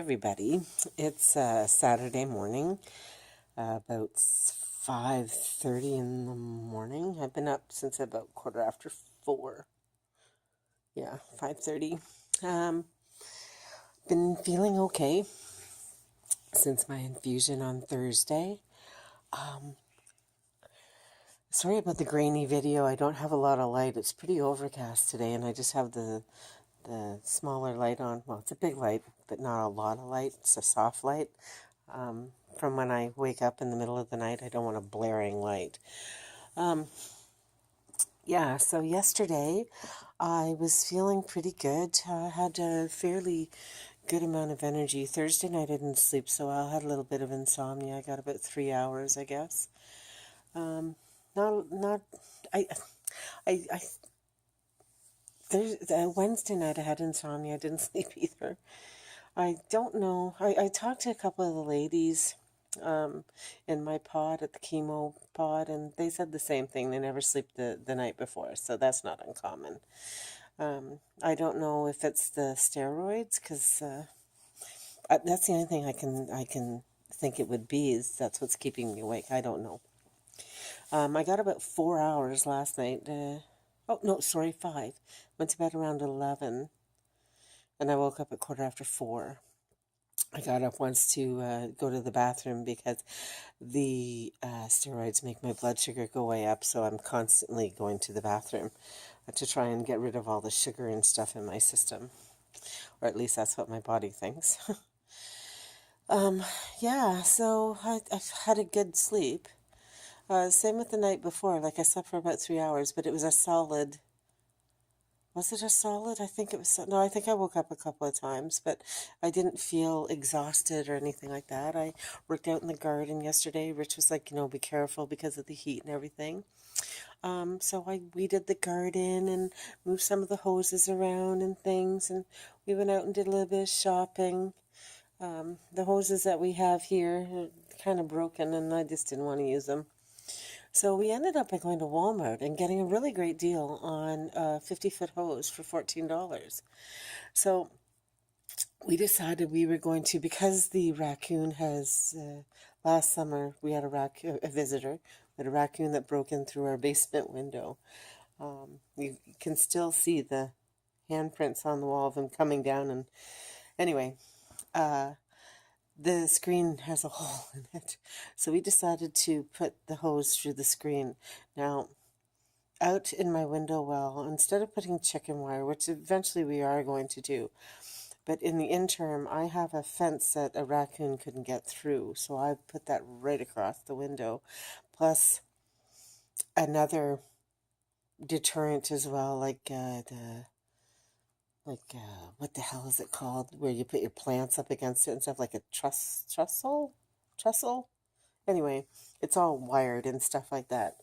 everybody. It's Saturday morning, about 5:30 in the morning. I've been up since about 4:15. Yeah, 5:30. Been feeling okay since my infusion on Thursday. Sorry about the grainy video. I don't have a lot of light. It's pretty overcast today, and I just have the smaller light on. Well, it's a big light, but not a lot of light. It's a soft light. From when I wake up in the middle of the night, I don't want a blaring light. Yeah, so yesterday I was feeling pretty good. I had a fairly good amount of energy. Thursday night I didn't sleep so well. I had a little bit of insomnia. I got about 3 hours, I guess. Not, I Wednesday night I had insomnia. I didn't sleep either. I don't know. I talked to a couple of the ladies in my pod at the Chemo pod, and they said the same thing. They never sleep the night before, so that's not uncommon. I don't know if it's the steroids, because that's the only thing I can think it would be, is that's what's keeping me awake. I don't know. I got about 4 hours last night. Oh, no, sorry, 5. Went to bed around 11, and I woke up at 4:15. I got up once to go to the bathroom because the steroids make my blood sugar go way up, so I'm constantly going to the bathroom to try and get rid of all the sugar and stuff in my system, or at least that's what my body thinks. Yeah, so I've had a good sleep. Same with the night before. Like, I slept for about 3 hours, but it was a solid... Was it a solid? I think it was... No, I think I woke up a couple of times, but I didn't feel exhausted or anything like that. I worked out in the garden yesterday. Rich was like, be careful because of the heat and everything. So I weeded the garden and moved some of the hoses around and things, and we went out and did a little bit of shopping. The hoses that we have here are kind of broken, and I just didn't want to use them. So we ended up by going to Walmart and getting a really great deal on a 50-foot hose for $14. So we decided we were going to, because the raccoon has, last summer we had a visitor, we had a raccoon that broke in through our basement window. You can still see the handprints on the wall of him coming down, and anyway, the screen has a hole in it. So we decided to put the hose through the screen. Now, out in my window well, instead of putting chicken wire, which eventually we are going to do, but in the interim, I have a fence that a raccoon couldn't get through. So I put that right across the window, plus another deterrent as well, what the hell is it called, where you put your plants up against it and stuff, like a trestle. Anyway, it's all wired and stuff like that.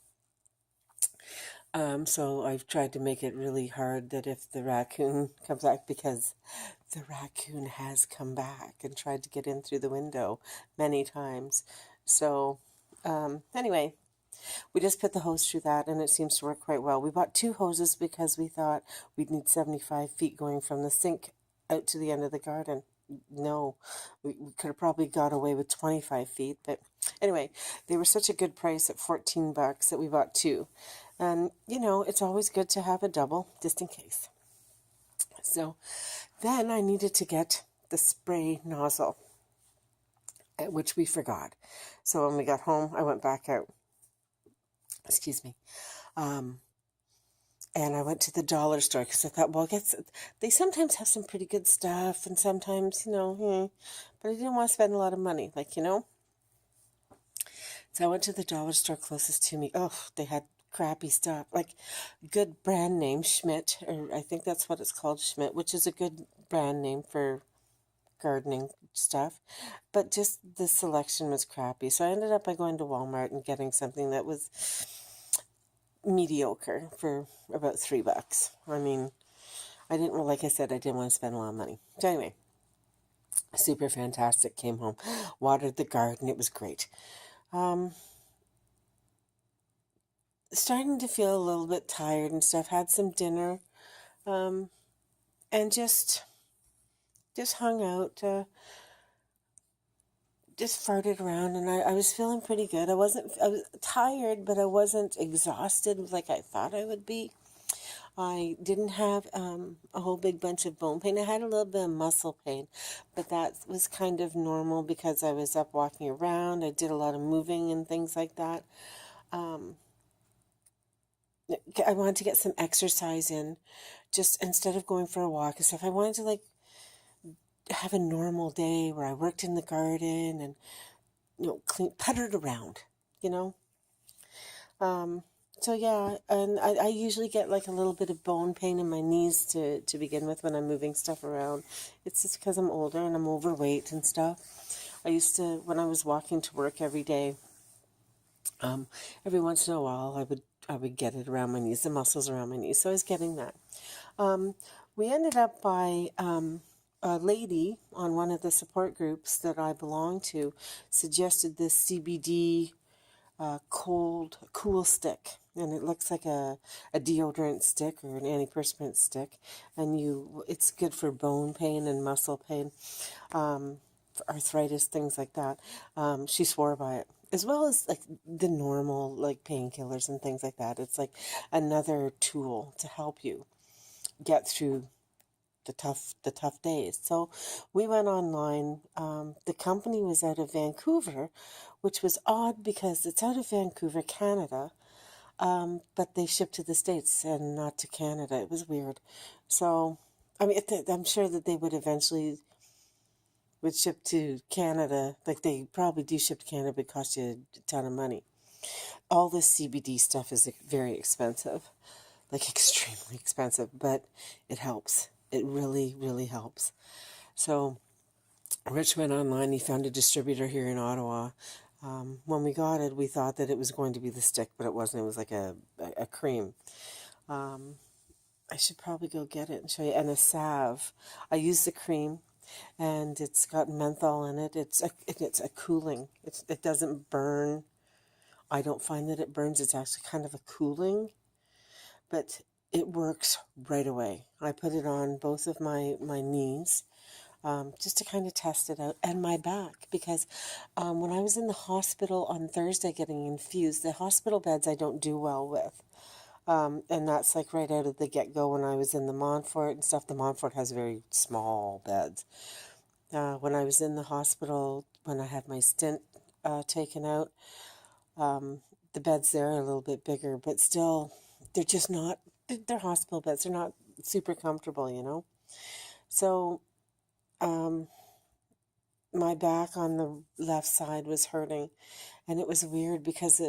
So I've tried to make it really hard that if the raccoon comes back, because the raccoon has come back and tried to get in through the window many times. So anyway, we just put the hose through that, and it seems to work quite well. We bought 2 hoses because we thought we'd need 75 feet going from the sink out to the end of the garden. No, we could have probably got away with 25 feet, but anyway, they were such a good price at $14 that we bought 2. And, it's always good to have a double, just in case. So then I needed to get the spray nozzle, which we forgot. So when we got home, I went back out. Excuse me. And I went to the dollar store because I thought, well, they sometimes have some pretty good stuff, and sometimes, but I didn't want to spend a lot of money, So I went to the dollar store closest to me. Oh, they had crappy stuff, like good brand name, Schmidt, or I think that's what it's called, Schmidt, which is a good brand name for gardening stuff, but just the selection was crappy. So I ended up by going to Walmart and getting something that was mediocre for about $3. I mean, like I said, I didn't want to spend a lot of money. So anyway, super fantastic. Came home, watered the garden. It was great. Starting to feel a little bit tired and stuff. Had some dinner, and just hung out. just farted around, and I was feeling pretty good. I was tired, but I wasn't exhausted like I thought I would be. I didn't have a whole big bunch of bone pain. I had a little bit of muscle pain, but that was kind of normal because I was up walking around. I did a lot of moving and things like that. Um, I wanted to get some exercise in, just instead of going for a walk and stuff. I wanted to like have a normal day where I worked in the garden and clean, puttered around, you know. Um, so yeah, and I usually get like a little bit of bone pain in my knees to begin with when I'm moving stuff around. It's just because I'm older and I'm overweight and stuff. I used to, when I was walking to work every day, every once in a while I would get it around my knees, the muscles around my knees. So I was getting that. Um, we ended up by a lady on one of the support groups that I belong to suggested this CBD cool stick, and it looks like a deodorant stick or an antiperspirant stick, and it's good for bone pain and muscle pain, for arthritis, things like that. She swore by it, as well as like the normal like painkillers and things like that. It's like another tool to help you get through the tough days. So we went online. The company was out of Vancouver, which was odd because it's out of Vancouver, Canada, but they ship to the States and not to Canada. It was weird. So, I mean, I'm sure that they would eventually would ship to Canada. Like they probably do ship to Canada, but it costs you a ton of money. All this CBD stuff is very expensive, like extremely expensive, but it helps. It really, really helps. So Rich went online. He found a distributor here in Ottawa. When we got it, we thought that it was going to be the stick, but it wasn't. It was like a cream. Um, I should probably go get it and show you. And a salve. I use the cream, and it's got menthol in it. It's a cooling. It doesn't burn. I don't find that it burns. It's actually kind of a cooling, but it works right away. I put it on both of my knees, just to kind of test it out, and my back, because when I was in the hospital on Thursday getting infused, the hospital beds I don't do well with. And that's like right out of the get-go when I was in the Montfort and stuff. The Montfort has very small beds. When I was in the hospital, when I had my stint taken out, the beds there are a little bit bigger, but still, they're just not, they're hospital beds. They're not super comfortable, you know? So, um, my back on the left side was hurting, and it was weird because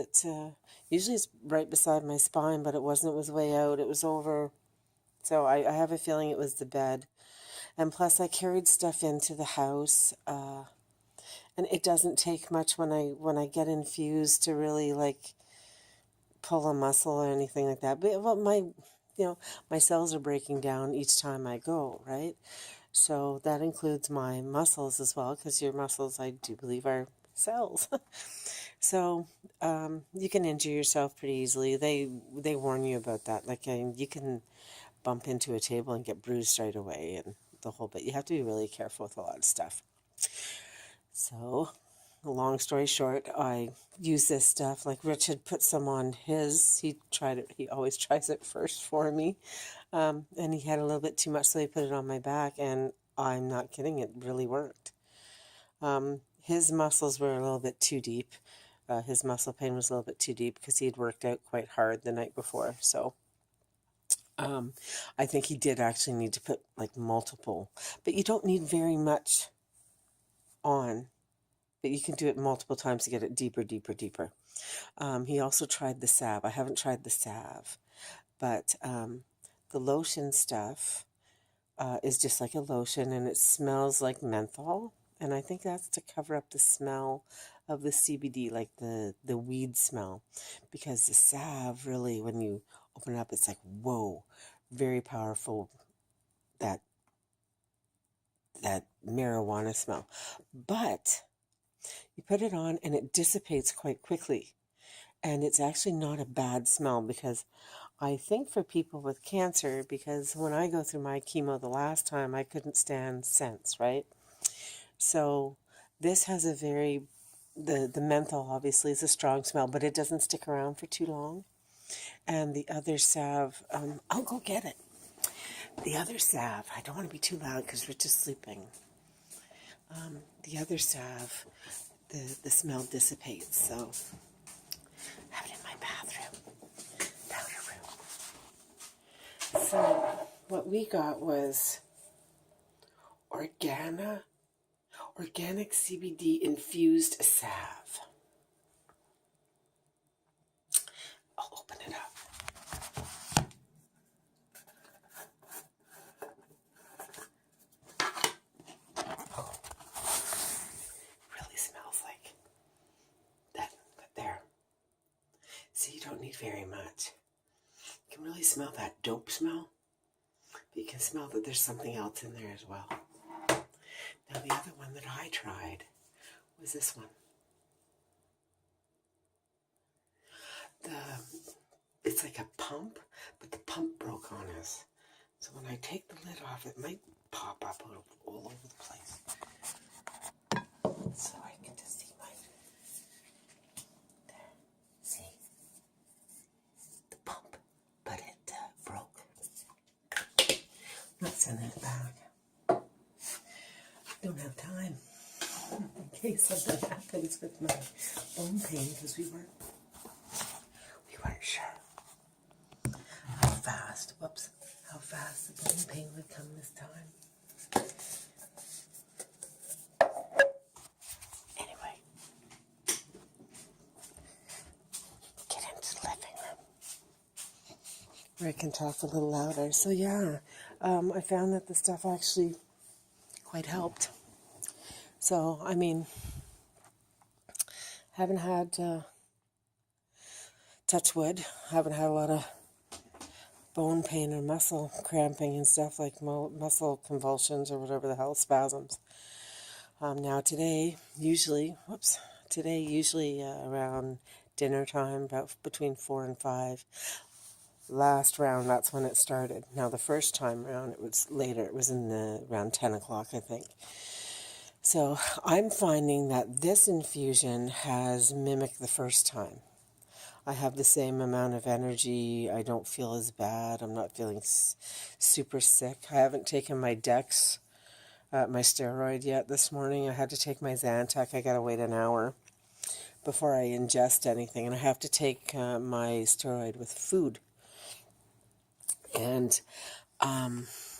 usually it's right beside my spine, but it wasn't. It was way out. It was over. So I have a feeling it was the bed. And plus, I carried stuff into the house, and it doesn't take much when I get infused to really like pull a muscle or anything like that. But well, my cells are breaking down each time I go, right? So that includes my muscles as well, because your muscles, I do believe, are cells. So you can injure yourself pretty easily. They warn you about that. Like you can bump into a table and get bruised right away, and the whole bit. You have to be really careful with a lot of stuff. So, long story short, I use this stuff. Like Richard put some on his. He tried it. He always tries it first for me. And he had a little bit too much, so he put it on my back. And I'm not kidding, it really worked. His muscles were a little bit too deep. His muscle pain was a little bit too deep because he had worked out quite hard the night before. So I think he did actually need to put like multiple, but you don't need very much on, but you can do it multiple times to get it deeper, deeper, deeper. He also tried the salve. I haven't tried the salve, but the lotion stuff is just like a lotion, and it smells like menthol. And I think that's to cover up the smell of the CBD, like the weed smell, because the salve really, when you open it up, it's like, whoa, very powerful, that that marijuana smell. But you put it on and it dissipates quite quickly. And it's actually not a bad smell, because I think for people with cancer, because when I go through my chemo the last time, I couldn't stand scents, right? So This has a very, the menthol obviously is a strong smell, but it doesn't stick around for too long. And the other salve, I'll go get it. The other salve, I don't want to be too loud because Rich is sleeping. The other salve, the smell dissipates, so I have it in my bathroom, powder room. So what we got was organic CBD infused salve. I'll open it up. Really smells like that, but there. See, you don't need very much. You can really smell that dope smell, but you can smell that there's something else in there as well. Now the other one that I tried was this one. It's like a pump, but the pump broke on us. So when I take the lid off, it might pop up all over the place. So I can just see there. See? The pump, but it broke. Not sending it back. Don't have time in case something happens with my bone pain because we weren't sure how fast the bone pain would come this time. Anyway, get into the living room where I can talk a little louder. So yeah, I found that the stuff actually quite helped. So, I mean, haven't had, touch wood, haven't had a lot of bone pain or muscle cramping and stuff like muscle convulsions or whatever the hell, spasms. Now today, usually around dinner time, about between 4 and 5. Last round, that's when it started. Now the first time around, it was later. It was around 10 o'clock, I think. So I'm finding that this infusion has mimicked the first time. I have the same amount of energy. I don't feel as bad. I'm not feeling super sick. I haven't taken my Dex, my steroid yet this morning. I had to take my Zantac. I got to wait an hour before I ingest anything. And I have to take my steroid with food. And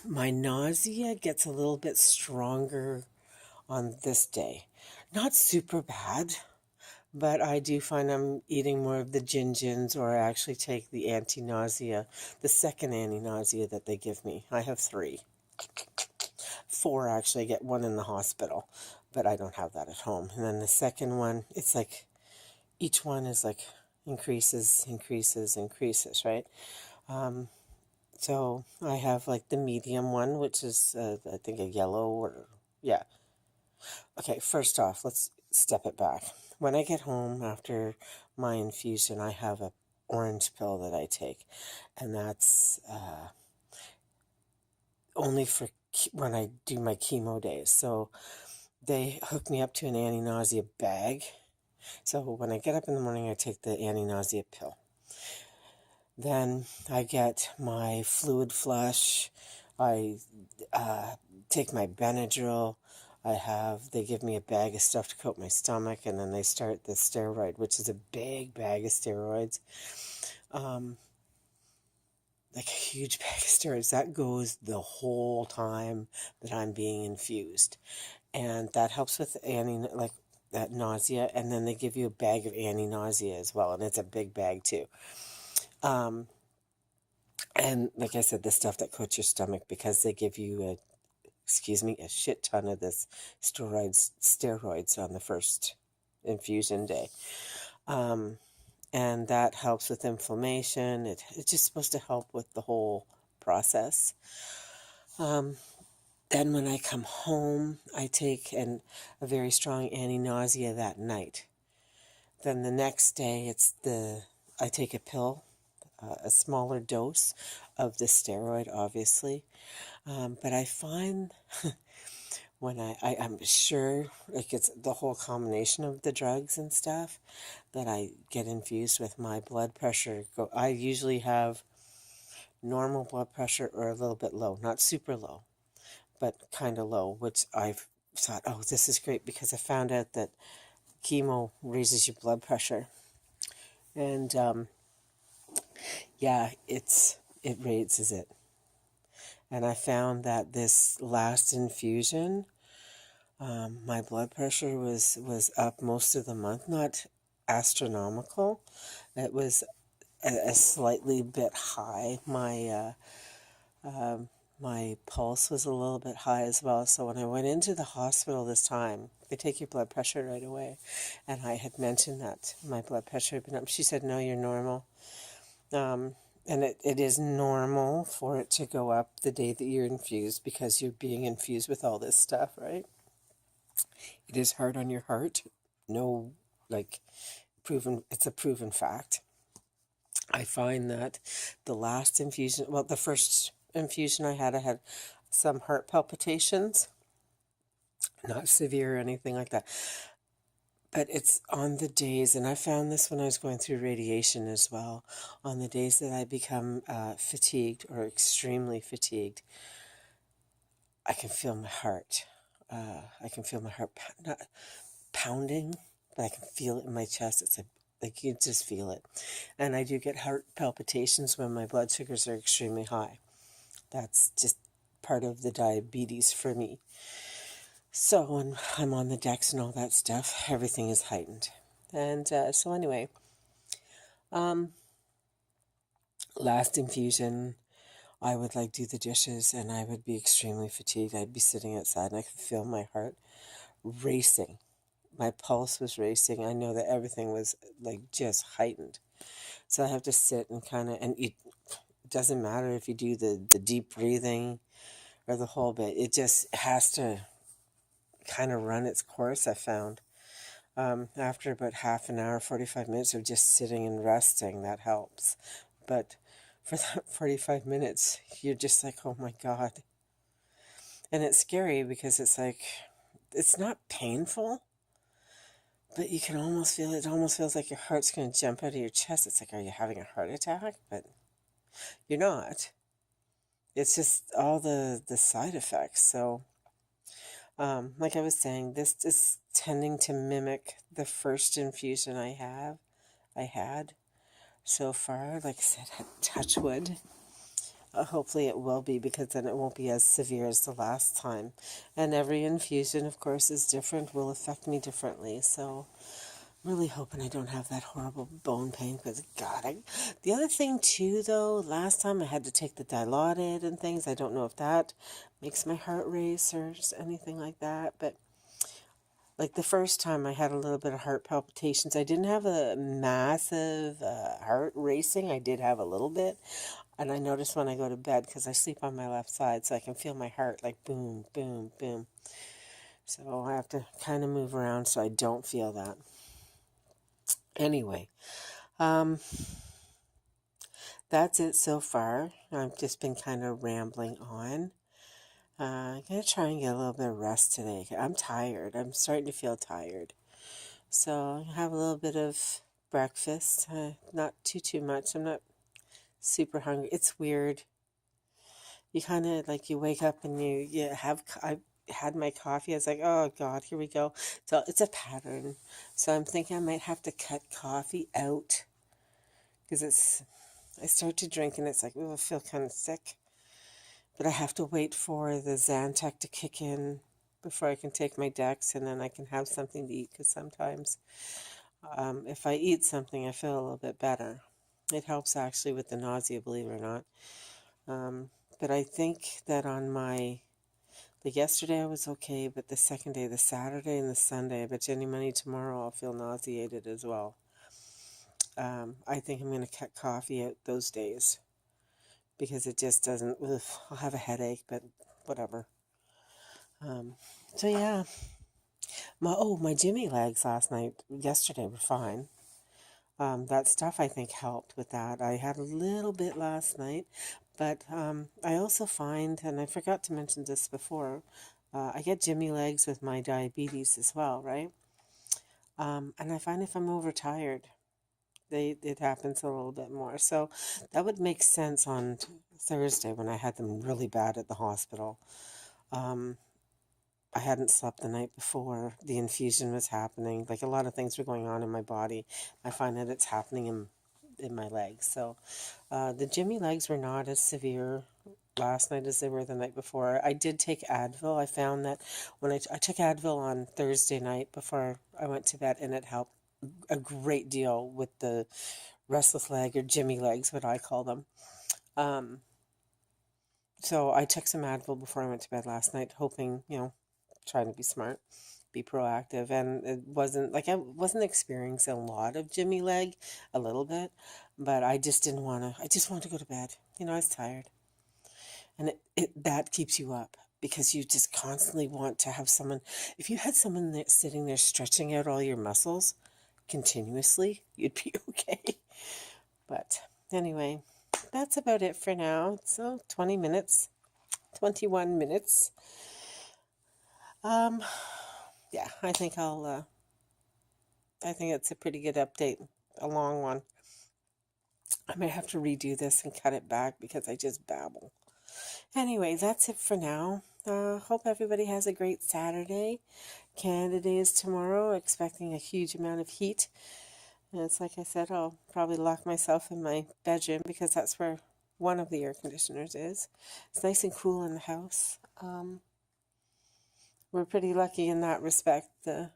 my nausea gets a little bit stronger on this day. Not super bad, but I do find I'm eating more of the gingins, or I actually take the anti-nausea, the second anti-nausea that they give me. I have 3. 4 actually. I get 1 in the hospital, but I don't have that at home. And then the second one, it's like each one is like increases, right? So I have like the medium one, which is I think a yellow, or yeah. Okay, first off, let's step it back. When I get home after my infusion, I have a orange pill that I take, and that's only for when I do my chemo days. So they hook me up to an anti-nausea bag. So when I get up in the morning, I take the anti-nausea pill. Then I get my fluid flush. I take my Benadryl. They give me a bag of stuff to coat my stomach, and then they start the steroid, which is a big bag of steroids. Like a huge bag of steroids. That goes the whole time that I'm being infused. And that helps with that nausea. And then they give you a bag of anti-nausea as well, and it's a big bag too. And like I said, the stuff that coats your stomach, because they give you a shit ton of this steroids on the first infusion day. And that helps with inflammation. It's just supposed to help with the whole process. Then when I come home, I take a very strong anti-nausea that night. Then the next day, I take a pill, a smaller dose of the steroid, obviously. But I find when I'm sure, like, it's the whole combination of the drugs and stuff that I get infused with. My blood pressure I usually have normal blood pressure or a little bit low, not super low, but kind of low, which I've thought, oh, this is great, because I found out that chemo raises your blood pressure. And yeah, it raises it. And I found that this last infusion, my blood pressure was up most of the month, not astronomical. It was a slightly bit high. My pulse was a little bit high as well. So when I went into the hospital this time, they take your blood pressure right away. And I had mentioned that my blood pressure had been up. She said, no, you're normal. And it is normal for it to go up the day that you're infused, because you're being infused with all this stuff, right? It is hard on your heart. No, like, it's a proven fact. I find that the last infusion, well, the first infusion I had some heart palpitations, not severe or anything like that. But it's on the days, and I found this when I was going through radiation as well, on the days that I become fatigued or extremely fatigued, I can feel my heart. I can feel my heart not pounding, but I can feel it in my chest. It's like you just feel it. And I do get heart palpitations when my blood sugars are extremely high. That's just part of the diabetes for me. So when I'm on the decks and all that stuff, everything is heightened. And so anyway, last infusion, I would like do the dishes, and I would be extremely fatigued. I'd be sitting outside and I could feel my heart racing. My pulse was racing. I know that everything was like just heightened. So I have to sit and it doesn't matter if you do the deep breathing or the whole bit. It just has to kind of run its course, I found. After about half an hour, 45 minutes of just sitting and resting, that helps. But for that 45 minutes, you're just like, oh my God. And it's scary because it's like, it's not painful, but you can almost feel it. It almost feels like your heart's going to jump out of your chest. It's like, are you having a heart attack? But you're not. It's just all the side effects. So, like I was saying, this is tending to mimic the first infusion I had so far. Like I said, touch wood. Hopefully it will be, because then it won't be as severe as the last time. And every infusion, of course, is different, will affect me differently. So really hoping I don't have that horrible bone pain, because God, the other thing too, though, last time I had to take the Dilaudid and things. I don't know if that makes my heart race or anything like that, but like the first time I had a little bit of heart palpitations. I didn't have a massive heart racing. I did have a little bit. And I notice when I go to bed, because I sleep on my left side, so I can feel my heart like boom, boom, boom. So I have to kind of move around so I don't feel that. Anyway, that's it so far. I've just been kind of rambling on. I'm going to try and get a little bit of rest today. I'm tired. I'm starting to feel tired. So I have a little bit of breakfast. Not too much. I'm not super hungry. It's weird. You kind of like, you wake up and you have, I had my coffee. I was like, oh God, here we go. So it's a pattern. So I'm thinking I might have to cut coffee out, because I start to drink and it's like, oh, I feel kind of sick. But I have to wait for the Zantac to kick in before I can take my Dex, and then I can have something to eat, because sometimes if I eat something, I feel a little bit better. It helps actually with the nausea, believe it or not. But I think that on yesterday I was okay, but the second day, the Saturday and the Sunday, I bet you any money tomorrow I'll feel nauseated as well. I think I'm going to cut coffee out those days, because it just doesn't, I'll have a headache, but whatever. So yeah, my Jimmy legs yesterday were fine. That stuff I think helped with that. I had a little bit last night, but I also find, and I forgot to mention this before, I get Jimmy legs with my diabetes as well, right? And I find if I'm overtired, it happens a little bit more. So that would make sense on Thursday when I had them really bad at the hospital. Um, I hadn't slept the night before. The infusion was happening. Like a lot of things were going on in my body. I find that it's happening in my legs. So the Jimmy legs were not as severe last night as they were the night before. I did take Advil. I found that when I took Advil on Thursday night before I went to bed, and it helped a great deal with the restless leg or Jimmy legs, what I call them. So I took some Advil before I went to bed last night, hoping, trying to be smart, be proactive. And it wasn't like I wasn't experiencing a lot of Jimmy leg, a little bit, but I just didn't want to, I just wanted to go to bed. I was tired. And that keeps you up because you just constantly want to have someone, if you had someone sitting there stretching out all your muscles continuously, you'd be okay. But anyway, that's about it for now. So 20 minutes, 21 minutes. Yeah, I think I think it's a pretty good update, a long one. I might have to redo this and cut it back because I just babble. Anyway, that's it for now. Hope everybody has a great Saturday. Canada Day is tomorrow, expecting a huge amount of heat. And it's like I said, I'll probably lock myself in my bedroom because that's where one of the air conditioners is. It's nice and cool in the house. We're pretty lucky in that respect. Anyway,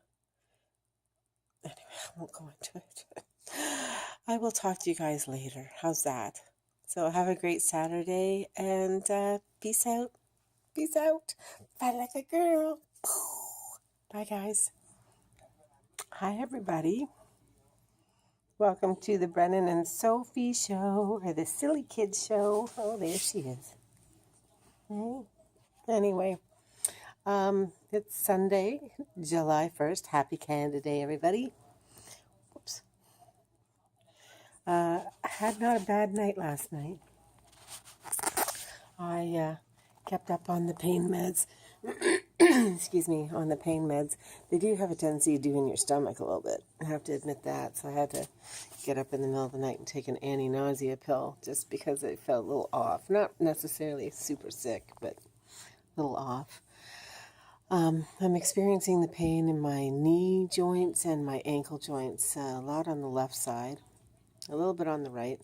I won't go into it. I will talk to you guys later. How's that? So have a great Saturday and peace out. Peace out. Fight like a girl. Bye, guys. Hi, everybody. Welcome to the Brennan and Sophie show, or the Silly Kids show. Oh, there she is. Okay. Anyway, it's Sunday, July 1st. Happy Canada Day, everybody. Whoops. I had not a bad night last night. I kept up on the pain meds. Excuse me, on the pain meds. They do have a tendency to do in your stomach a little bit. I have to admit that. So I had to get up in the middle of the night and take an anti-nausea pill just because I felt a little off. Not necessarily super sick, but a little off. I'm experiencing the pain in my knee joints and my ankle joints, a lot on the left side, a little bit on the right,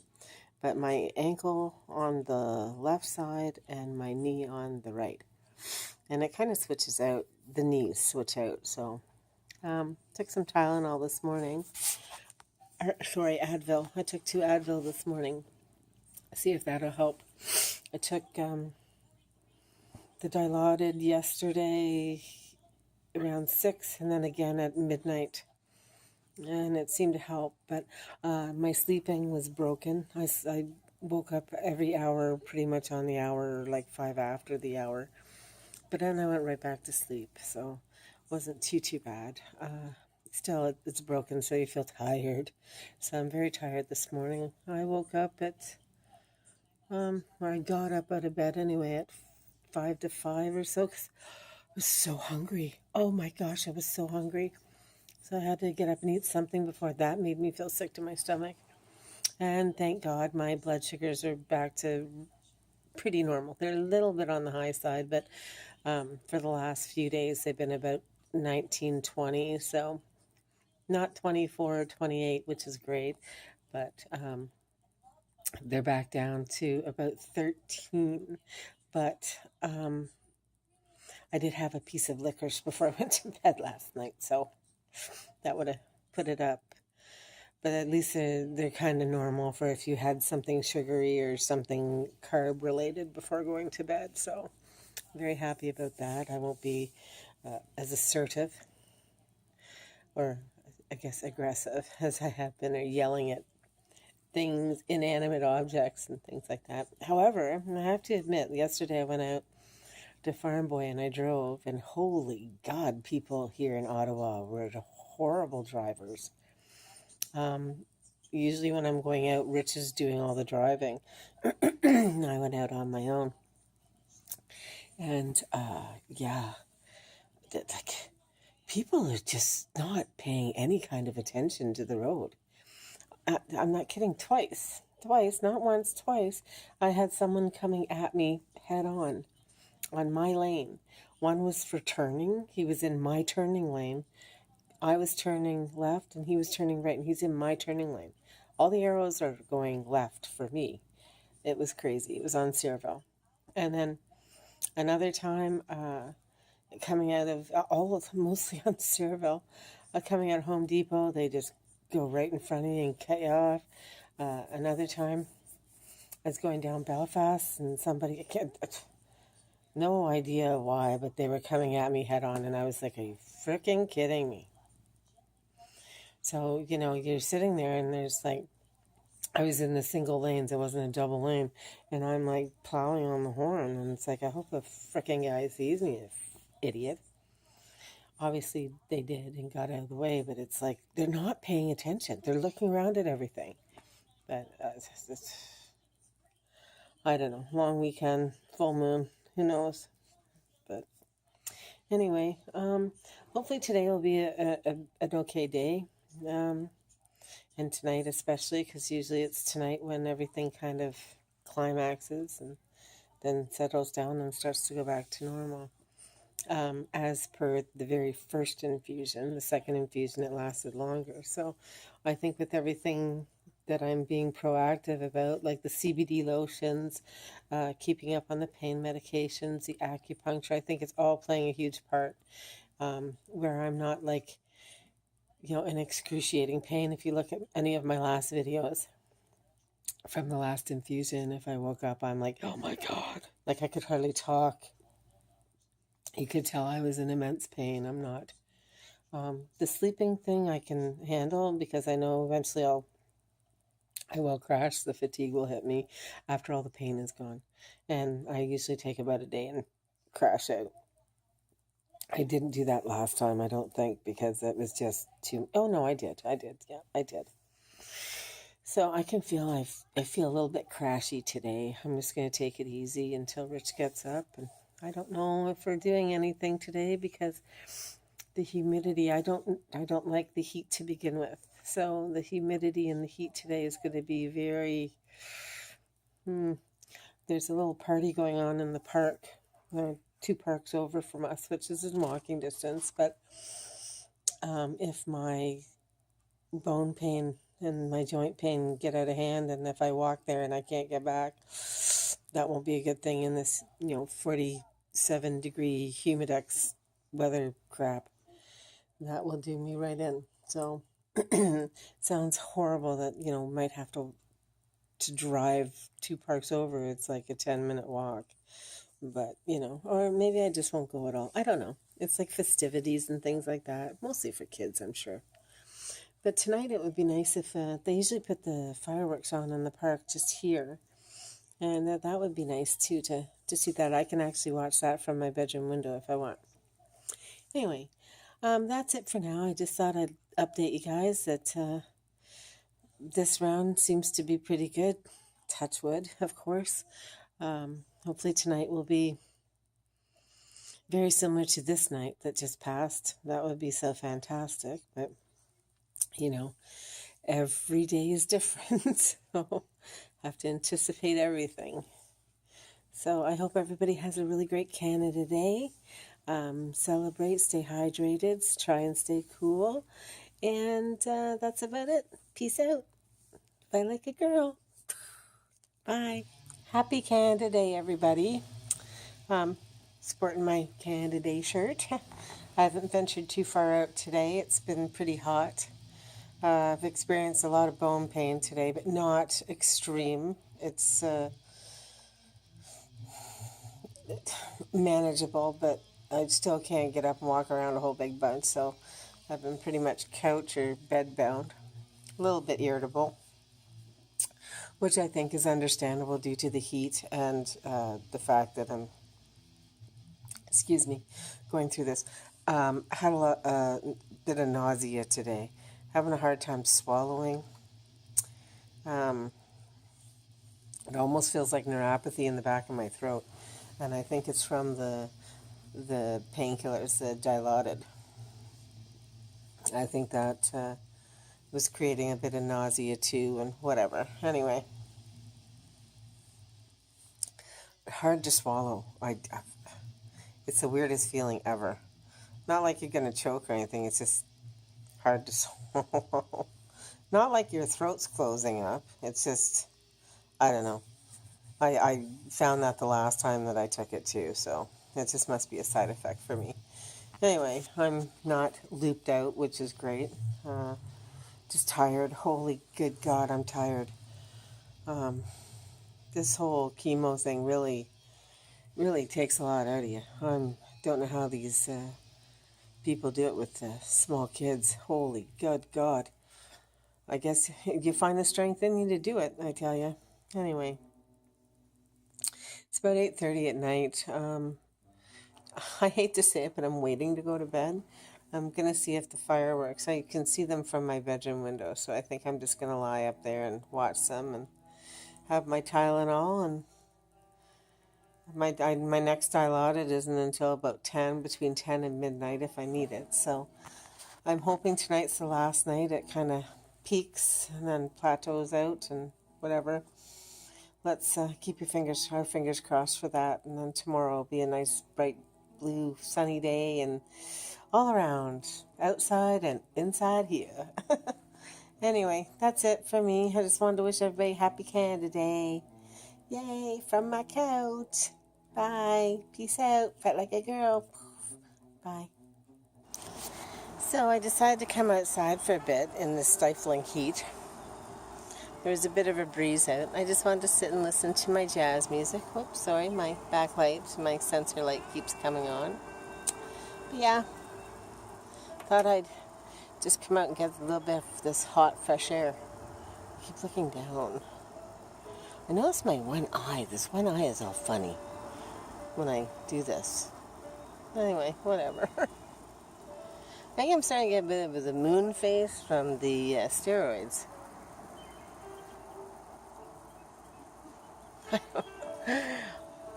but my ankle on the left side and my knee on the right. And it kind of switches out, the knees switch out. So took some Tylenol this morning. Advil. I took 2 Advil this morning. See if that'll help. I took the Dilaudid yesterday around 6 and then again at midnight. And it seemed to help. But my sleeping was broken. I woke up every hour, pretty much on the hour, like 5 after the hour. But then I went right back to sleep, so it wasn't too bad. Still, it's broken, so you feel tired. So I'm very tired this morning. I woke up at, or I got up out of bed anyway at 5 to 5 or so, because I was so hungry. Oh my gosh, I was so hungry. So I had to get up and eat something before that made me feel sick to my stomach. And thank God my blood sugars are back to pretty normal. They're a little bit on the high side, but for the last few days they've been about 19, 20, so not 24 or 28, which is great, but they're back down to about 13. But I did have a piece of licorice before I went to bed last night, so that would have put it up. But at least they're kind of normal for if you had something sugary or something carb related before going to bed. So I'm very happy about that. I won't be as assertive, or I guess aggressive, as I have been, or yelling at things, inanimate objects and things like that. However, I have to admit, yesterday I went out to Farm Boy and I drove, and holy God, people here in Ottawa were horrible drivers. Usually when I'm going out, Rich is doing all the driving. I went out on my own. And, yeah, like, people are just not paying any kind of attention to the road. I'm not kidding. Twice, not once, twice, I had someone coming at me head on my lane. One was for turning. He was in my turning lane. I was turning left and he was turning right, and he's in my turning lane. All the arrows are going left for me. It was crazy. It was on CURABLE. And then another time, coming out of all of them, mostly on CURABLE, coming out of Home Depot, they just go right in front of you and cut you off. Another time, I was going down Belfast, and somebody, no idea why, but they were coming at me head on, and I was like, are you freaking kidding me? So, you're sitting there, and there's like, I was in the single lanes, it wasn't a double lane, and I'm like plowing on the horn, and it's like, I hope the freaking guy sees me, idiot. Obviously, they did and got out of the way, but it's like, they're not paying attention. They're looking around at everything. But I don't know, long weekend, full moon, who knows? But anyway, hopefully today will be an okay day. And tonight especially, because usually it's tonight when everything kind of climaxes and then settles down and starts to go back to normal. As per the very first infusion, the second infusion, it lasted longer. So I think with everything that I'm being proactive about, like the CBD lotions, keeping up on the pain medications, the acupuncture, I think it's all playing a huge part, where I'm not like, in excruciating pain. If you look at any of my last videos from the last infusion, if I woke up, I'm like, oh my God, like I could hardly talk. You could tell I was in immense pain. I'm not. The sleeping thing I can handle because I know eventually I will crash. The fatigue will hit me after all the pain is gone. And I usually take about a day and crash out. I didn't do that last time, I don't think, because it was just too... Oh, no, I did. Yeah, I did. So I can feel, I feel a little bit crashy today. I'm just going to take it easy until Rich gets up. And I don't know if we're doing anything today because the humidity, I don't like the heat to begin with. So the humidity and the heat today is going to be very... There's a little party going on in the park. 2 parks over from us, which is in walking distance. But if my bone pain and my joint pain get out of hand, and if I walk there and I can't get back, that won't be a good thing in this 47-degree humidex weather crap. That will do me right in. So sounds horrible that might have to drive 2 parks over. It's like a 10-minute walk. But or maybe I just won't go at all. I don't know. It's like festivities and things like that, mostly for kids, I'm sure. But tonight it would be nice if they usually put the fireworks on in the park just here. And that would be nice, too, to see that. I can actually watch that from my bedroom window if I want. Anyway, that's it for now. I just thought I'd update you guys that this round seems to be pretty good. Touch wood, of course. Hopefully tonight will be very similar to this night that just passed. That would be so fantastic. But, every day is different. So I have to anticipate everything. So I hope everybody has a really great Canada Day. Celebrate, stay hydrated, try and stay cool. And that's about it. Peace out. Bye like a girl. Bye. Happy Canada Day, everybody. Sporting my Canada Day shirt. I haven't ventured too far out today. It's been pretty hot. I've experienced a lot of bone pain today, but not extreme. It's manageable, but I still can't get up and walk around a whole big bunch, so I've been pretty much couch or bed bound. A little bit irritable, which I think is understandable due to the heat and the fact that I'm, going through this. Had a lot, bit of nausea today. Having a hard time swallowing. It almost feels like neuropathy in the back of my throat. And I think it's from the the painkillers, the Dilaudid. I think that was creating a bit of nausea too, and whatever. Anyway, hard to swallow. It's the weirdest feeling ever. Not like you're going to choke or anything. It's just hard to swallow. Not like your throat's closing up. It's just, I don't know. I found that the last time that I took it too, so it just must be a side effect for me. Anyway, I'm not looped out, which is great. Just tired. Holy good God, I'm tired. This whole chemo thing really takes a lot out of you. I don't know how these people do it with small kids. Holy good God. I guess you find the strength in you to do it, I tell you. Anyway, it's about 8:30 at night. I hate to say it, but I'm waiting to go to bed. I'm going to see if the fireworks, I can see them from my bedroom window, so I think I'm just going to lie up there and watch them and have my Tylenol, and my next Dilaudid isn't until about 10, between 10 and midnight if I need it. So I'm hoping tonight's the last night. It kind of peaks and then plateaus out and whatever. Let's keep our fingers crossed for that. And then tomorrow will be a nice, bright, blue, sunny day and all around, outside and inside here. Anyway, that's it for me. I just wanted to wish everybody happy Canada Day. Yay, from my couch. Bye. Peace out. Fight like a girl. Bye. So I decided to come outside for a bit in the stifling heat. There was a bit of a breeze out. I just wanted to sit and listen to my jazz music. Oops, sorry, my backlight, my sensor light keeps coming on. But yeah, thought I'd just come out and get a little bit of this hot, fresh air. I keep looking down. I notice my one eye. This one eye is all funny when I do this. Anyway, whatever. I think I'm starting to get a bit of the moon face from the steroids.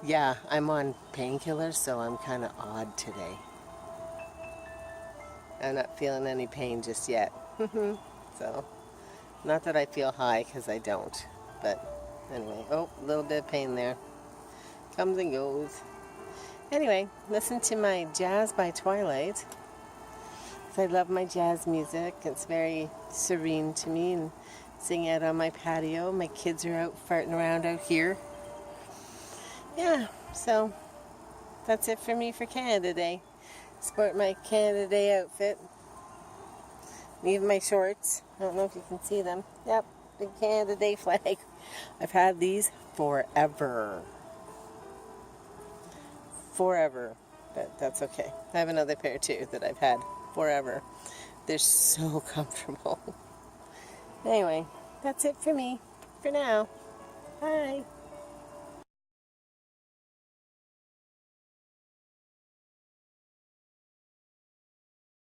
Yeah, I'm on painkillers, so I'm kind of odd today. I'm not feeling any pain just yet. So, not that I feel high, because I don't. But anyway, a little bit of pain there. Comes and goes. Anyway, listen to my Jazz by Twilight. I love my jazz music. It's very serene to me, and sing out on my patio. My kids are out farting around out here. Yeah, so that's it for me for Canada Day. Sport my Canada Day outfit. Even my shorts. I don't know if you can see them. Yep, big Canada Day flag. I've had these forever. Forever. But that's okay. I have another pair too that I've had forever. They're so comfortable. Anyway, that's it for me for now. Bye.